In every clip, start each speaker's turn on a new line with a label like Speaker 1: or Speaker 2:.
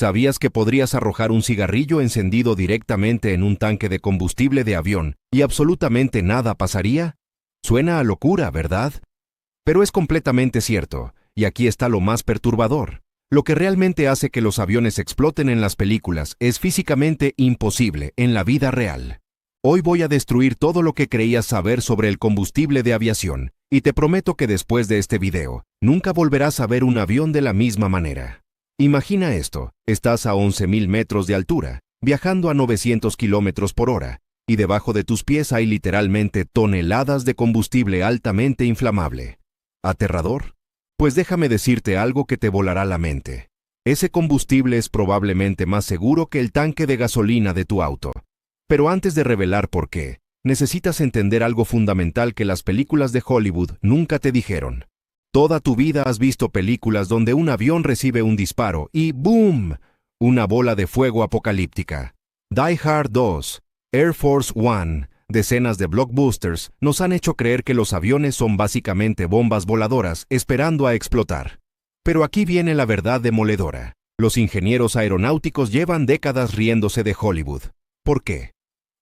Speaker 1: ¿Sabías que podrías arrojar un cigarrillo encendido directamente en un tanque de combustible de avión y absolutamente nada pasaría? Suena a locura, ¿verdad? Pero es completamente cierto, y aquí está lo más perturbador. Lo que realmente hace que los aviones exploten en las películas es físicamente imposible en la vida real. Hoy voy a destruir todo lo que creías saber sobre el combustible de aviación, y te prometo que después de este video, nunca volverás a ver un avión de la misma manera. Imagina esto, estás a 11.000 metros de altura, viajando a 900 kilómetros por hora, y debajo de tus pies hay literalmente toneladas de combustible altamente inflamable. ¿Aterrador? Pues déjame decirte algo que te volará la mente. Ese combustible es probablemente más seguro que el tanque de gasolina de tu auto. Pero antes de revelar por qué, necesitas entender algo fundamental que las películas de Hollywood nunca te dijeron. Toda tu vida has visto películas donde un avión recibe un disparo y ¡boom! Una bola de fuego apocalíptica. Die Hard 2, Air Force One, decenas de blockbusters nos han hecho creer que los aviones son básicamente bombas voladoras esperando a explotar. Pero aquí viene la verdad demoledora. Los ingenieros aeronáuticos llevan décadas riéndose de Hollywood. ¿Por qué?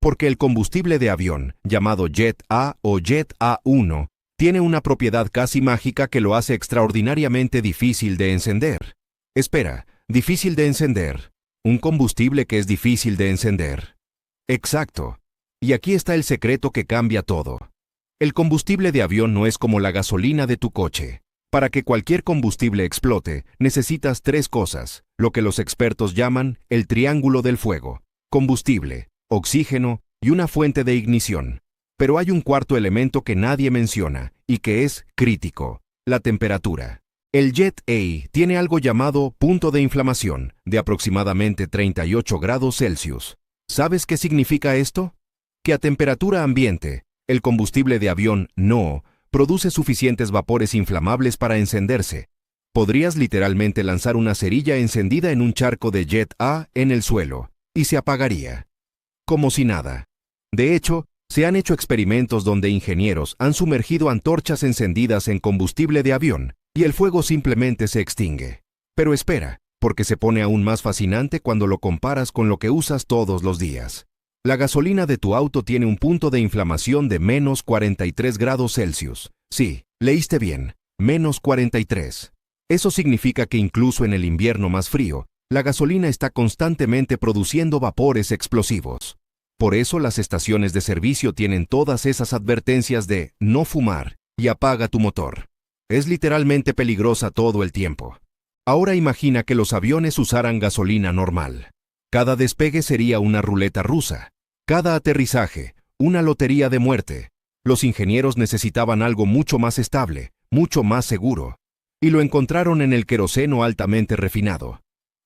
Speaker 1: Porque el combustible de avión, llamado Jet A o Jet A1, tiene una propiedad casi mágica que lo hace extraordinariamente difícil de encender. Espera, ¿difícil de encender? ¿Un combustible que es difícil de encender? Exacto. Y aquí está el secreto que cambia todo. El combustible de avión no es como la gasolina de tu coche. Para que cualquier combustible explote, necesitas tres cosas, lo que los expertos llaman el triángulo del fuego: combustible, oxígeno y una fuente de ignición. Pero hay un cuarto elemento que nadie menciona, y que es crítico: la temperatura. El Jet A tiene algo llamado punto de inflamación, de aproximadamente 38 grados Celsius. ¿Sabes qué significa esto? Que a temperatura ambiente, el combustible de avión no produce suficientes vapores inflamables para encenderse. Podrías literalmente lanzar una cerilla encendida en un charco de Jet A en el suelo, y se apagaría. Como si nada. De hecho, se han hecho experimentos donde ingenieros han sumergido antorchas encendidas en combustible de avión, y el fuego simplemente se extingue. Pero espera, porque se pone aún más fascinante cuando lo comparas con lo que usas todos los días. La gasolina de tu auto tiene un punto de inflamación de menos 43 grados Celsius. Sí, leíste bien, menos 43. Eso significa que incluso en el invierno más frío, la gasolina está constantemente produciendo vapores explosivos. Por eso las estaciones de servicio tienen todas esas advertencias de no fumar y apaga tu motor. Es literalmente peligrosa todo el tiempo. Ahora imagina que los aviones usaran gasolina normal. Cada despegue sería una ruleta rusa. Cada aterrizaje, una lotería de muerte. Los ingenieros necesitaban algo mucho más estable, mucho más seguro. Y lo encontraron en el queroseno altamente refinado.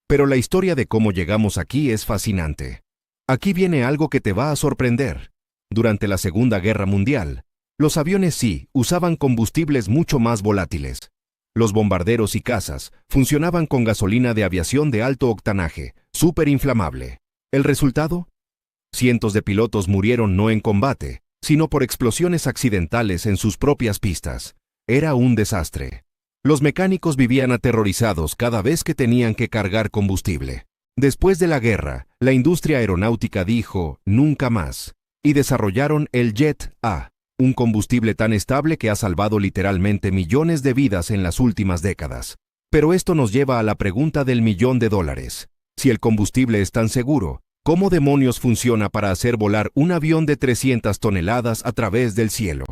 Speaker 1: Pero la historia de cómo llegamos aquí es fascinante. Aquí viene algo que te va a sorprender. Durante la Segunda Guerra Mundial, los aviones sí usaban combustibles mucho más volátiles. Los bombarderos y cazas funcionaban con gasolina de aviación de alto octanaje, súper inflamable. ¿El resultado? Cientos de pilotos murieron no en combate, sino por explosiones accidentales en sus propias pistas. Era un desastre. Los mecánicos vivían aterrorizados cada vez que tenían que cargar combustible. Después de la guerra, la industria aeronáutica dijo nunca más, y desarrollaron el Jet A, un combustible tan estable que ha salvado literalmente millones de vidas en las últimas décadas. Pero esto nos lleva a la pregunta del $1.000.000. Si el combustible es tan seguro, ¿cómo demonios funciona para hacer volar un avión de 300 toneladas a través del cielo?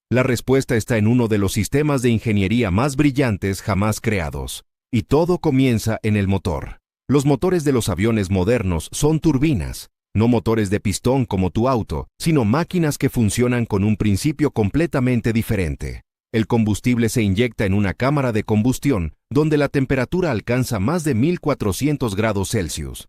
Speaker 1: La respuesta está en uno de los sistemas de ingeniería más brillantes jamás creados. Y todo comienza en el motor. Los motores de los aviones modernos son turbinas, no motores de pistón como tu auto, sino máquinas que funcionan con un principio completamente diferente. El combustible se inyecta en una cámara de combustión, donde la temperatura alcanza más de 1400 grados Celsius.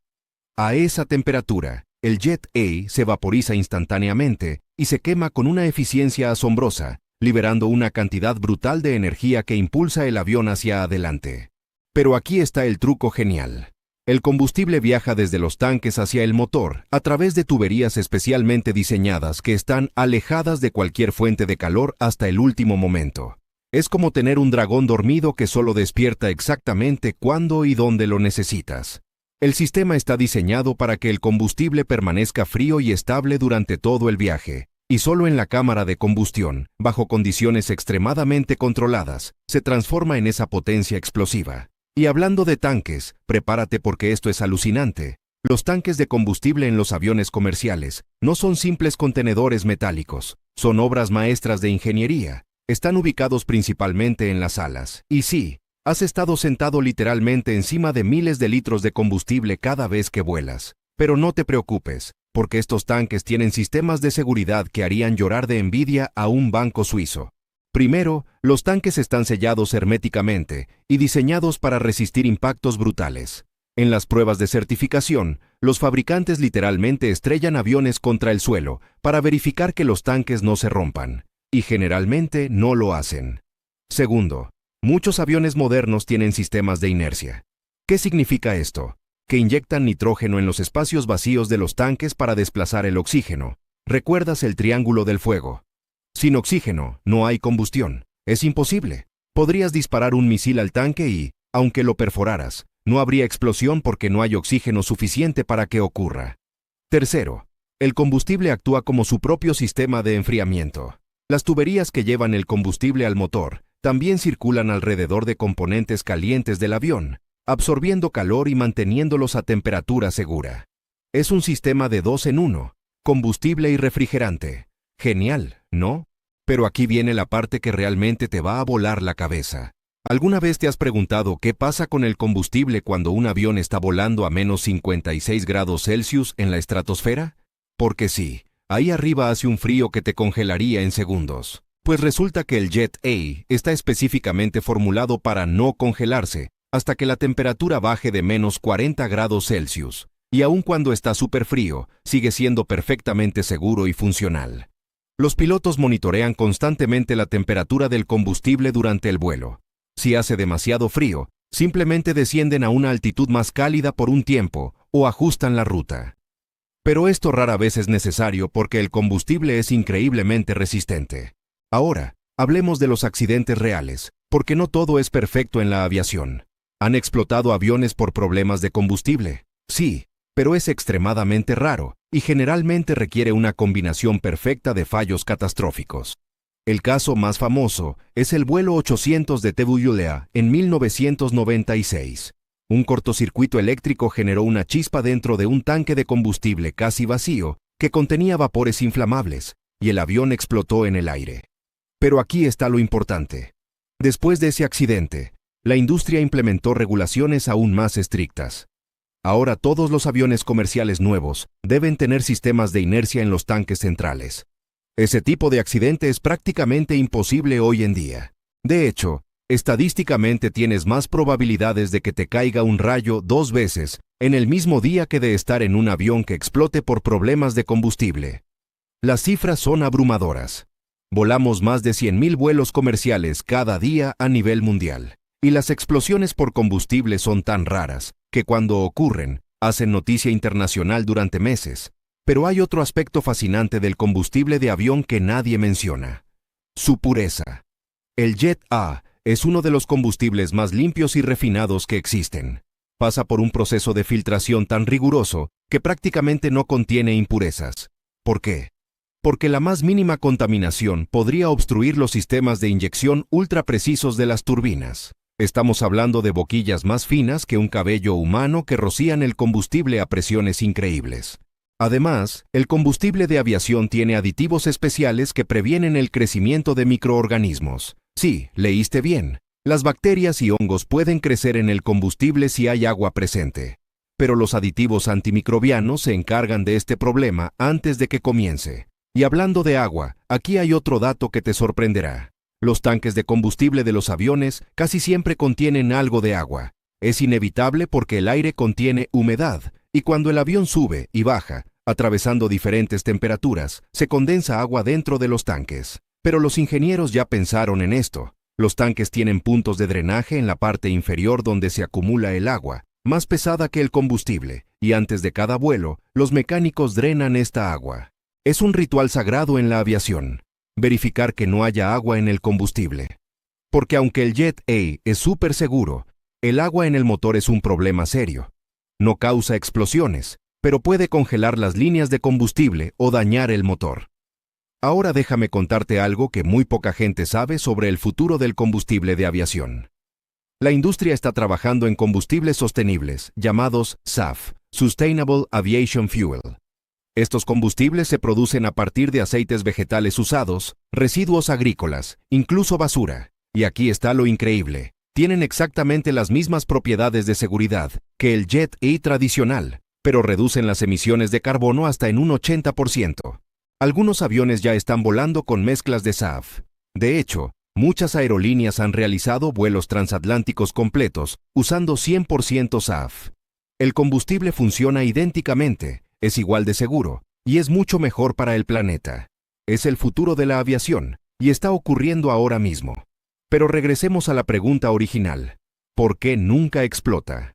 Speaker 1: A esa temperatura, el Jet A se vaporiza instantáneamente y se quema con una eficiencia asombrosa, liberando una cantidad brutal de energía que impulsa el avión hacia adelante. Pero aquí está el truco genial. El combustible viaja desde los tanques hacia el motor a través de tuberías especialmente diseñadas que están alejadas de cualquier fuente de calor hasta el último momento. Es como tener un dragón dormido que solo despierta exactamente cuando y dónde lo necesitas. El sistema está diseñado para que el combustible permanezca frío y estable durante todo el viaje, y solo en la cámara de combustión, bajo condiciones extremadamente controladas, se transforma en esa potencia explosiva. Y hablando de tanques, prepárate porque esto es alucinante. Los tanques de combustible en los aviones comerciales no son simples contenedores metálicos, son obras maestras de ingeniería. Están ubicados principalmente en las alas. Y sí, has estado sentado literalmente encima de miles de litros de combustible cada vez que vuelas. Pero no te preocupes, porque estos tanques tienen sistemas de seguridad que harían llorar de envidia a un banco suizo. Primero, los tanques están sellados herméticamente y diseñados para resistir impactos brutales. En las pruebas de certificación, los fabricantes literalmente estrellan aviones contra el suelo para verificar que los tanques no se rompan, y generalmente no lo hacen. Segundo, muchos aviones modernos tienen sistemas de inercia. ¿Qué significa esto? Que inyectan nitrógeno en los espacios vacíos de los tanques para desplazar el oxígeno. ¿Recuerdas el triángulo del fuego? Sin oxígeno, no hay combustión. Es imposible. Podrías disparar un misil al tanque y, aunque lo perforaras, no habría explosión porque no hay oxígeno suficiente para que ocurra. Tercero, el combustible actúa como su propio sistema de enfriamiento. Las tuberías que llevan el combustible al motor también circulan alrededor de componentes calientes del avión, absorbiendo calor y manteniéndolos a temperatura segura. Es un sistema de 2 en 1, combustible y refrigerante. Genial, ¿no? Pero aquí viene la parte que realmente te va a volar la cabeza. ¿Alguna vez te has preguntado qué pasa con el combustible cuando un avión está volando a menos 56 grados Celsius en la estratosfera? Porque sí, ahí arriba hace un frío que te congelaría en segundos. Pues resulta que el Jet A está específicamente formulado para no congelarse hasta que la temperatura baje de menos 40 grados Celsius. Y aun cuando está súper frío, sigue siendo perfectamente seguro y funcional. Los pilotos monitorean constantemente la temperatura del combustible durante el vuelo. Si hace demasiado frío, simplemente descienden a una altitud más cálida por un tiempo o ajustan la ruta. Pero esto rara vez es necesario porque el combustible es increíblemente resistente. Ahora, hablemos de los accidentes reales, porque no todo es perfecto en la aviación. ¿Han explotado aviones por problemas de combustible? Sí, pero es extremadamente raro y generalmente requiere una combinación perfecta de fallos catastróficos. El caso más famoso es el vuelo 800 de TWA en 1996. Un cortocircuito eléctrico generó una chispa dentro de un tanque de combustible casi vacío que contenía vapores inflamables, y el avión explotó en el aire. Pero aquí está lo importante. Después de ese accidente, la industria implementó regulaciones aún más estrictas. Ahora todos los aviones comerciales nuevos deben tener sistemas de inercia en los tanques centrales. Ese tipo de accidente es prácticamente imposible hoy en día. De hecho, estadísticamente tienes más probabilidades de que te caiga un rayo 2 veces en el mismo día que de estar en un avión que explote por problemas de combustible. Las cifras son abrumadoras. Volamos más de 100.000 vuelos comerciales cada día a nivel mundial, y las explosiones por combustible son tan raras que cuando ocurren, hacen noticia internacional durante meses. Pero hay otro aspecto fascinante del combustible de avión que nadie menciona: su pureza. El Jet A es uno de los combustibles más limpios y refinados que existen. Pasa por un proceso de filtración tan riguroso que prácticamente no contiene impurezas. ¿Por qué? Porque la más mínima contaminación podría obstruir los sistemas de inyección ultra precisos de las turbinas. Estamos hablando de boquillas más finas que un cabello humano que rocían el combustible a presiones increíbles. Además, el combustible de aviación tiene aditivos especiales que previenen el crecimiento de microorganismos. Sí, leíste bien. Las bacterias y hongos pueden crecer en el combustible si hay agua presente. Pero los aditivos antimicrobianos se encargan de este problema antes de que comience. Y hablando de agua, aquí hay otro dato que te sorprenderá. Los tanques de combustible de los aviones casi siempre contienen algo de agua. Es inevitable porque el aire contiene humedad, y cuando el avión sube y baja, atravesando diferentes temperaturas, se condensa agua dentro de los tanques. Pero los ingenieros ya pensaron en esto. Los tanques tienen puntos de drenaje en la parte inferior donde se acumula el agua, más pesada que el combustible, y antes de cada vuelo, los mecánicos drenan esta agua. Es un ritual sagrado en la aviación, verificar que no haya agua en el combustible. Porque aunque el Jet A es súper seguro, el agua en el motor es un problema serio. No causa explosiones, pero puede congelar las líneas de combustible o dañar el motor. Ahora déjame contarte algo que muy poca gente sabe sobre el futuro del combustible de aviación. La industria está trabajando en combustibles sostenibles, llamados SAF, Sustainable Aviation Fuel. Estos combustibles se producen a partir de aceites vegetales usados, residuos agrícolas, incluso basura. Y aquí está lo increíble. Tienen exactamente las mismas propiedades de seguridad que el Jet A tradicional, pero reducen las emisiones de carbono hasta en un 80%. Algunos aviones ya están volando con mezclas de SAF. De hecho, muchas aerolíneas han realizado vuelos transatlánticos completos usando 100% SAF. El combustible funciona idénticamente, es igual de seguro, y es mucho mejor para el planeta. Es el futuro de la aviación, y está ocurriendo ahora mismo. Pero regresemos a la pregunta original. ¿Por qué nunca explota?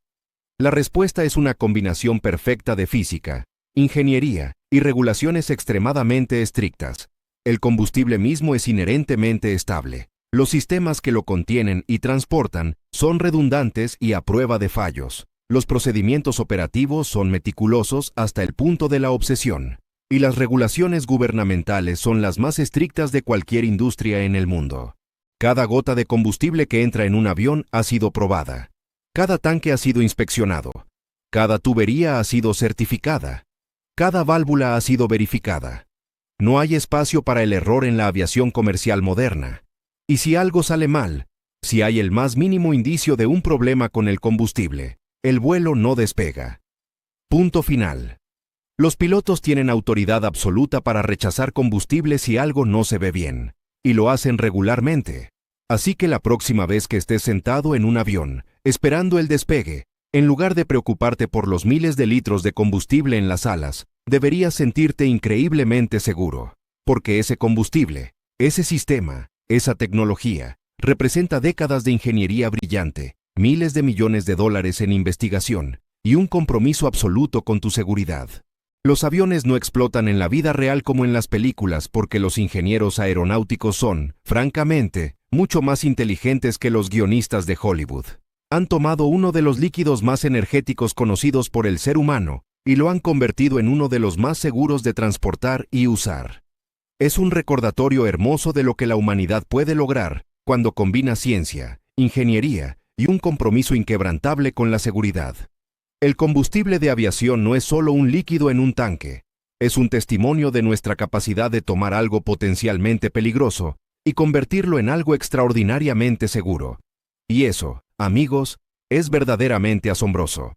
Speaker 1: La respuesta es una combinación perfecta de física, ingeniería y regulaciones extremadamente estrictas. El combustible mismo es inherentemente estable. Los sistemas que lo contienen y transportan son redundantes y a prueba de fallos. Los procedimientos operativos son meticulosos hasta el punto de la obsesión. Y las regulaciones gubernamentales son las más estrictas de cualquier industria en el mundo. Cada gota de combustible que entra en un avión ha sido probada. Cada tanque ha sido inspeccionado. Cada tubería ha sido certificada. Cada válvula ha sido verificada. No hay espacio para el error en la aviación comercial moderna. Y si algo sale mal, si hay el más mínimo indicio de un problema con el combustible, el vuelo no despega. Punto final. Los pilotos tienen autoridad absoluta para rechazar combustible si algo no se ve bien, y lo hacen regularmente. Así que la próxima vez que estés sentado en un avión, esperando el despegue, en lugar de preocuparte por los miles de litros de combustible en las alas, deberías sentirte increíblemente seguro, porque ese combustible, ese sistema, esa tecnología, representa décadas de ingeniería brillante, miles de millones de dólares en investigación y un compromiso absoluto con tu seguridad. Los aviones no explotan en la vida real como en las películas porque los ingenieros aeronáuticos son, francamente, mucho más inteligentes que los guionistas de Hollywood. Han tomado uno de los líquidos más energéticos conocidos por el ser humano y lo han convertido en uno de los más seguros de transportar y usar. Es un recordatorio hermoso de lo que la humanidad puede lograr cuando combina ciencia, ingeniería y un compromiso inquebrantable con la seguridad. El combustible de aviación no es solo un líquido en un tanque, es un testimonio de nuestra capacidad de tomar algo potencialmente peligroso y convertirlo en algo extraordinariamente seguro. Y eso, amigos, es verdaderamente asombroso.